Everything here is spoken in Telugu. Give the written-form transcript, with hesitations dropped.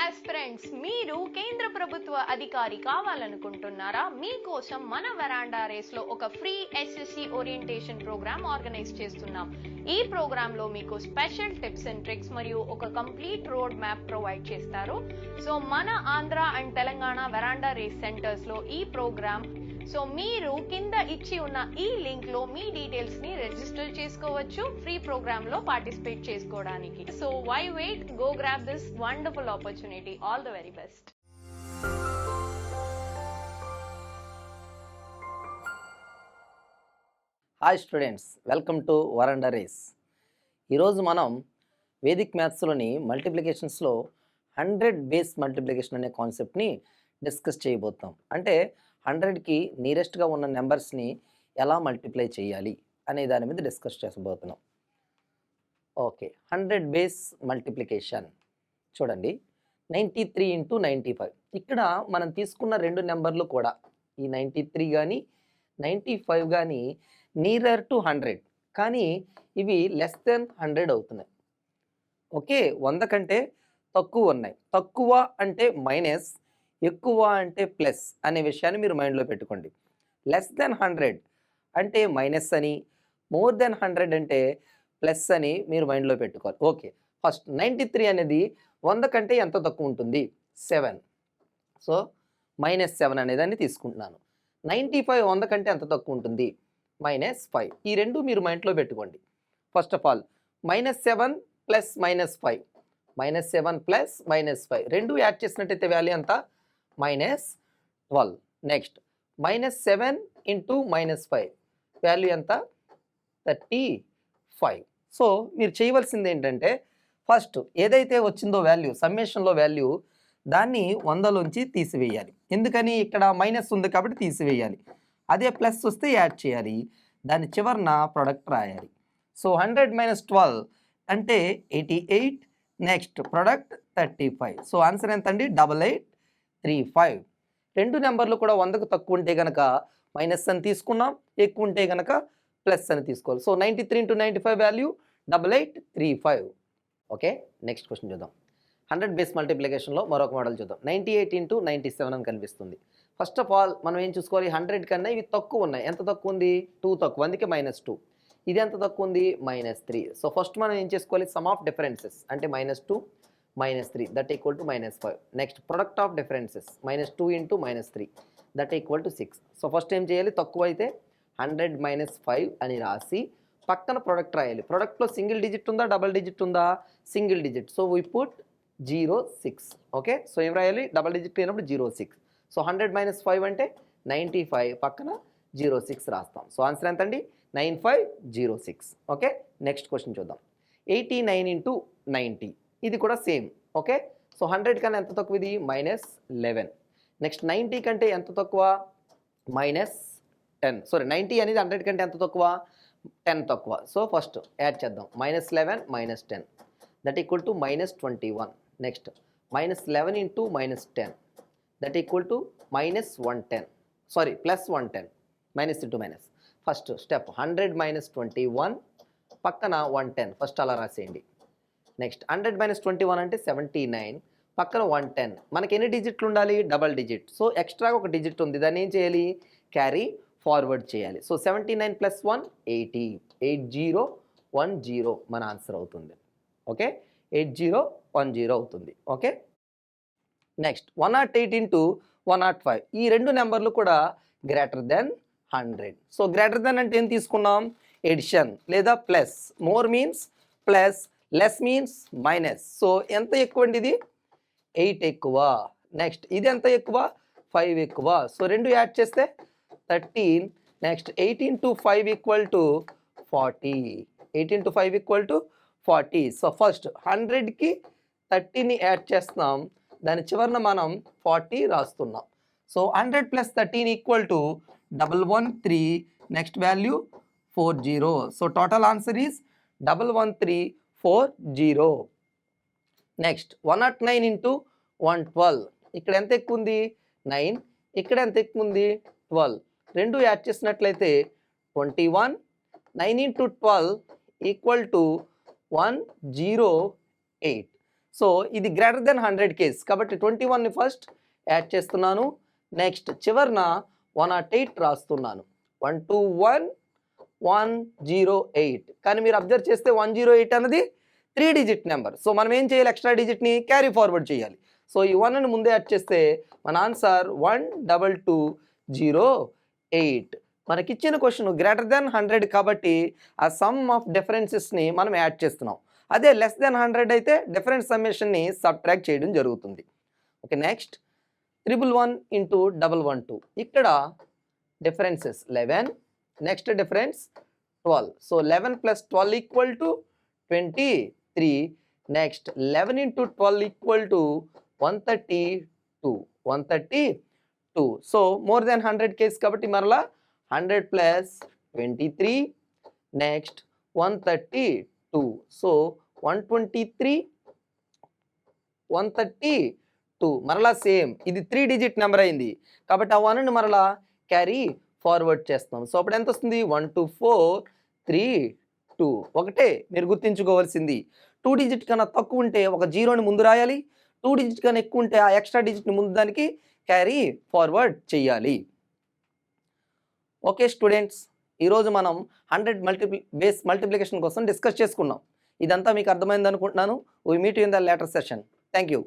ఆస్పిరెంట్స్ మీరు కేంద్ర ప్రభుత్వ అధికారి కావాలనుకుంటున్నారా? మీకోసం మన వెరాండా రేస్ లో ఒక free SSC orientation programme organise చేస్తున్నాం. ఈ ప్రోగ్రామ్ లో మీకు స్పెషల్ టిప్స్ అండ్ ట్రిక్స్ మరియు ఒక కంప్లీట్ రోడ్ మ్యాప్ ప్రొవైడ్ చేస్తారు. సో మన ఆంధ్ర అండ్ తెలంగాణ వెరాండా రేస్ సెంటర్స్ లో ఈ ప్రోగ్రామ్ మీరు కింద ఇచ్చి ఉన్న ఈ లింక్ లో మీ డీటెయిల్స్ ని రిజిస్టర్ చేసుకోవచ్చు ఫ్రీ ప్రోగ్రామ్ లో పార్టిసిపేట్ చేసుకోవడానికి. So why wait, go grab this wonderful opportunity. All the very best. Hi students, welcome to Veranda Race. ఈరోజు మనం వేదిక్ మ్యాథ్స్లోని మల్టిప్లికేషన్స్లో 100 బేస్ మల్టిప్లికేషన్ అనే కాన్సెప్ట్ని డిస్కస్ చేయబోతాం. అంటే 100కి నియరెస్ట్గా ఉన్న నెంబర్స్ని ఎలా మల్టిప్లై చేయాలి అనే దాని మీద డిస్కస్ చేయబోతున్నాం. ఓకే, 100 బేస్ మల్టిప్లికేషన్ చూడండి. 93 ఇంటూ 95. ఇక్కడ మనం తీసుకున్న రెండు నెంబర్లు కూడా ఈ 93 కానీ 95 కానీ నియరర్ టు 100, కానీ ఇవి లెస్ దెన్ 100 అవుతున్నాయి. ఓకే, 100 కంటే తక్కువ ఉన్నాయి. తక్కువ అంటే మైనస్, ఎక్కువ అంటే ప్లస్ అనే విషయాన్ని మీరు మైండ్లో పెట్టుకోండి. లెస్ దెన్ 100 అంటే మైనస్ అని, మోర్ దెన్ 100 అంటే ప్లస్ అని మీరు మైండ్లో పెట్టుకోవాలి. ఓకే, ఫస్ట్ 93 అనేది 100 కంటే ఎంత తక్కువ ఉంటుంది? 7. సో -7 అనేదాన్ని తీసుకుంటున్నాను. 95 100 కంటే ఎంత తక్కువ ఉంటుంది? -5. ఈ రెండు మీరు మైండ్లో పెట్టుకోండి. First of all -7 plus -5, -7 plus -5 రెండు యాడ్ చేసినట్టయితే వాల్యూ ఎంత? -12. నెక్స్ట్ -7 ఇంటూ -5 వాల్యూ ఎంత? 35. సో మీరు చేయవలసింది ఏంటంటే ఫస్ట్ ఏదైతే వచ్చిందో వాల్యూ సమ్మేషన్లో వాల్యూ దాన్ని 100లోంచి తీసివేయాలి. ఎందుకని? ఇక్కడ మైనస్ ఉంది కాబట్టి తీసివేయాలి. అదే ప్లస్ వస్తే యాడ్ చేయాలి. దాని చివరన ప్రొడక్ట్ రాయాలి. సో 100 - 12 అంటే 88. Next product 35. సో ఆన్సర్ ఎంత అండి? 8835. రెండు నెంబర్లు కూడా 100కు తక్కువ ఉంటే కనుక మైనస్ అని తీసుకున్నాం, ఎక్కువ ఉంటే కనుక ప్లస్ అని తీసుకోవాలి. So 93 into 95 value 8835. Okay, next question చూద్దాం. 100 బేస్ మల్టిప్లికేషన్లో మరొక మోడల్ చూద్దాం. 98 ఇంటూ 97 అని కనిపిస్తుంది. ఫస్ట్ ఆఫ్ ఆల్ మనం ఏం చూసుకోవాలి? 100 కన్నా ఇవి తక్కువ ఉన్నాయి. ఎంత తక్కువ ఉంది? 2 తక్కువ, అందుకే -2. ఇది ఎంత తక్కువ ఉంది? -3. సో ఫస్ట్ మనం ఏం చేసుకోవాలి? సమ్ ఆఫ్ డిఫరెన్సెస్ అంటే -2 -3 that equal to -5. Next product of differences -2 into -3 that equal to 6. So first ఏం చేయాలి? తక్కువ అయితే 100 - 5 అని రాసి పక్కన ప్రొడక్ట్ రాయాలి. ప్రొడక్ట్లో సింగిల్ డిజిట్ ఉందా, డబల్ డిజిట్ ఉందా? Single digit. So we put 06. Okay, so ఏం రాయాలి? డబల్ డిజిట్ లేనప్పుడు 06. సో 100 - 5 అంటే 95, పక్కన 06 రాస్తాం. సో ఆన్సర్ ఎంత అండి? 9506. ఓకే, నెక్స్ట్ క్వశ్చన్ చూద్దాం. 89 ఇంటూ 90. ఇది కూడా సేమ్. ఓకే, సో 100 కన్నా ఎంత తక్కువ? ఇది -11. నెక్స్ట్ 90 కంటే ఎంత తక్కువ? -10. సారీ, 90 అనేది 100 కంటే ఎంత తక్కువ? 10 తక్కువ. సో ఫస్ట్ యాడ్ చేద్దాం. -11 - 10 that equal to -21. Next -11 into -10 that equal to -110. Sorry, +110. Minus into minus. First step 100 - 21 పక్కన 110 ఫస్ట్ అలా రాసేయండి. నెక్స్ట్ 100 - 21 అంటే 79, పక్కన 110. మనకి ఎన్ని డిజిట్లు ఉండాలి? Double digit. సో ఎక్స్ట్రాగా ఒక డిజిట్ ఉంది, దాన్ని ఏం చేయాలి? క్యారీ ఫార్వర్డ్ చేయాలి. సో 79 + 1 80. 8010 మన ఆన్సర్ అవుతుంది. ఓకే, 8010 అవుతుంది. Okay, next 108 into 105. ఈ రెండు నెంబర్లు కూడా greater than 100. So greater than అంటే ఏం తీసుకున్నాం? ఎడిషన్ లేదా plus. More means plus, less means minus. So ఎంత ఎక్కువ అండి? ఇది 8 ఎక్కువ. నెక్స్ట్ ఇది ఎంత ఎక్కువ? 5 ఎక్కువ. సో రెండు యాడ్ చేస్తే 13. Next 8 into 5 equal to 40. 8 into 5 equal to 40. So first 100కి 30ని యాడ్ చేస్తున్నాం, దాని చివరన మనం 40 రాస్తున్నాం. So 100 + 13 equal to 113. Next value 40. So total answer is 11340. Next 109 into 112. ఇక్కడ ఎంత ఎక్కువ ఉంది? 9. ఇక్కడ ఎంత ఎక్కువ ఉంది? 12. రెండు యాడ్ చేసినట్లయితే 21. 9 ఇంటూ 12 ఈక్వల్ టు 108. సో ఇది గ్రేటర్ దెన్ 100 కేస్ కాబట్టి 21ని ఫస్ట్ యాడ్ చేస్తున్నాను. నెక్స్ట్ చివరిన 108 రాస్తున్నాను. 121,108. కానీ మీరు అబ్జర్వ్ చేస్తే 108 అన్నది 3 డిజిట్ నెంబర్. సో మనం ఏం చేయాలి, ఎక్స్ట్రా డిజిట్ని క్యారీ ఫార్వర్డ్ చేయాలి. సో ఈ 1ని ముందే యాడ్ చేస్తే మన ఆన్సర్ 12208. మనకిచ్చిన క్వశ్చన్ గ్రేటర్ దెన్ 100 కాబట్టి ఆ సమ్ ఆఫ్ డిఫరెన్సెస్ని మనం యాడ్ చేస్తున్నాం. అదే లెస్ దెన్ 100 అయితే డిఫరెన్స్ సమ్మేషన్ని సబ్ట్రాక్ట్ చేయడం జరుగుతుంది. Okay, next 111 into 112. ఇక్కడ differences 11, next difference 12. So 11 plus 12 equal to 23. Next 11 into 12 equal to 132. So more than 100 case కాబట్టి మరలా 100 ప్లస్ 23. నెక్స్ట్ 132. సో 123, 132. మరలా సేమ్, ఇది 3 డిజిట్ నెంబర్ అయింది కాబట్టి ఆ 1ని మరలా క్యారీ ఫార్వర్డ్ చేస్తాం. సో అప్పుడు ఎంత వస్తుంది, 12432. ఒకటే మీరు గుర్తుంచుకోవాల్సింది, 2 డిజిట్ కన్నా తక్కువ ఉంటే ఒక జీరోని ముందు రాయాలి, 2 డిజిట్ కన్నా ఎక్కువ ఉంటే ఆ ఎక్స్ట్రా డిజిట్ని ముందు దానికి క్యారీ ఫార్వర్డ్ చేయాలి. ఓకే స్టూడెంట్స్, ఈరోజు మనం 100 బేస్ మల్టిప్లికేషన్ కోసం డిస్కస్ చేసుకున్నాం. ఇదంతా మీకు అర్థమైంది అనుకుంటున్నాను. We meet you in the later session. Thank you.